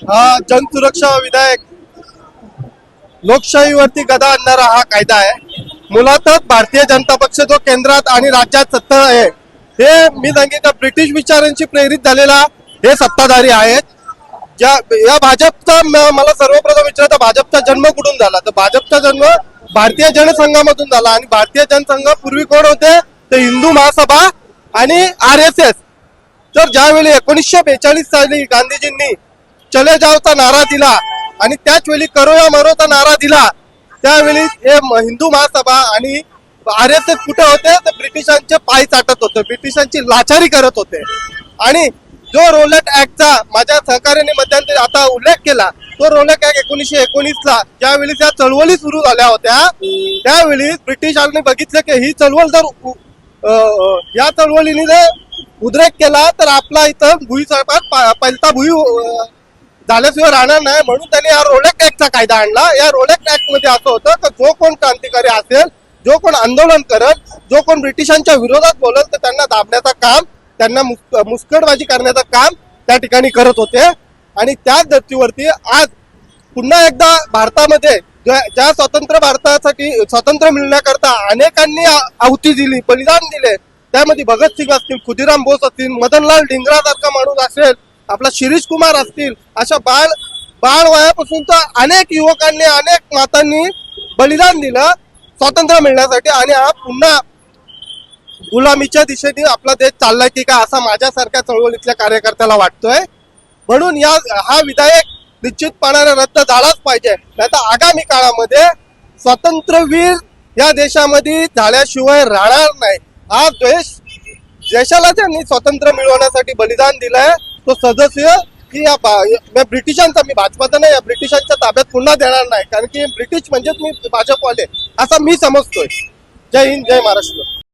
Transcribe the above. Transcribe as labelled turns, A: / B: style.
A: हा जनसुरक्षा विधेयक लोकशाहीवरती गदा आणणारा हा कायदा आहे। मुळातच भारतीय जनता पक्ष जो केंद्रात आणि राज्यात सत्ता आहे, हे मी सांगेन का ब्रिटिश विचारांची प्रेरित झालेला हे सत्ताधारी आहेत। या भाजपचा मला सर्वप्रथम विचारता भाजपचा जन्म कुठून झाला, तर भाजपचा जन्म भारतीय जनसंघामधून झाला। आणि भारतीय जनसंघ पूर्वी कोण होते, तर हिंदू महासभा आणि RSS। तर ज्यावेळी 1942 साली गांधीजींनी चले जावचा नारा दिला आणि त्याच वेळी करो या मरोचा नारा दिला, त्यावेळी हे हिंदू महासभा आणि RSS कुठे होते, तर ब्रिटिशांचे पाय चाटत होते, ब्रिटिशांची लाचारी करत होते। आणि जो रोलॅट ऍक्टचा माझ्या सहकार्याने मध्यंतरी आता उल्लेख केला, तो रोलॅट ऍक्ट 1919 ला ज्यावेळी त्या चळवळी सुरू झाल्या होत्या, त्यावेळी ब्रिटिशांनी बघितलं की ही चळवळ जर या चळवळीने जर उद्रेक केला तर आपला इथं भुई पलता भुई झाल्याशिवाय राहणार नाही, म्हणून त्यांनी हा रोलॅक ऍक्टचा कायदा आणला। या रोलॅक ऍक्ट मध्ये असं होतं की जो कोण क्रांतिकारी असेल, जो कोण आंदोलन करत, जो कोण ब्रिटिशांच्या विरोधात बोलत, तर त्यांना दाबण्याचं काम, त्यांना मुस्कटबाजी करण्याचं काम त्या ठिकाणी करत होते। आणि त्याच धर्तीवरती आज पुन्हा एकदा भारतामध्ये ज्या स्वतंत्र भारतासाठी स्वातंत्र्य मिळण्याकरता अनेकांनी आहुती दिली, बलिदान दिले, त्यामध्ये भगतसिंग असतील, खुदिराम बोस असतील, मदनलाल धिंगरा सारखा माणूस असेल, आपला शिरीष कुमार असतील, अशा बाळ वयापासून तर अनेक युवकांनी, अनेक मातांनी बलिदान दिलं स्वातंत्र्य मिळण्यासाठी। आणि हा पुन्हा गुलामीच्या दिशेने आपला देश चाललाय की काय, असा माझ्यासारख्या चळवळीतल्या कार्यकर्त्याला वाटतोय। म्हणून हा विधेयक निश्चितपणाने रद्द झालाच पाहिजे, नाहीतर आगामी काळामध्ये स्वातंत्र्यवीर या देशामध्ये झाल्याशिवाय राहणार नाही। हा देशाला ज्यांनी स्वातंत्र्य मिळवण्यासाठी बलिदान दिलंय, तो सदस्य की या ब्रिटिशांचा, मी भाजपाचा नाही, या ब्रिटिशांच्या ताब्यात पुन्हा देणार नाही, कारण की ब्रिटिश म्हणजेच मी भाजपवाले, असा मी समजतोय। जय हिंद, जय महाराष्ट्र।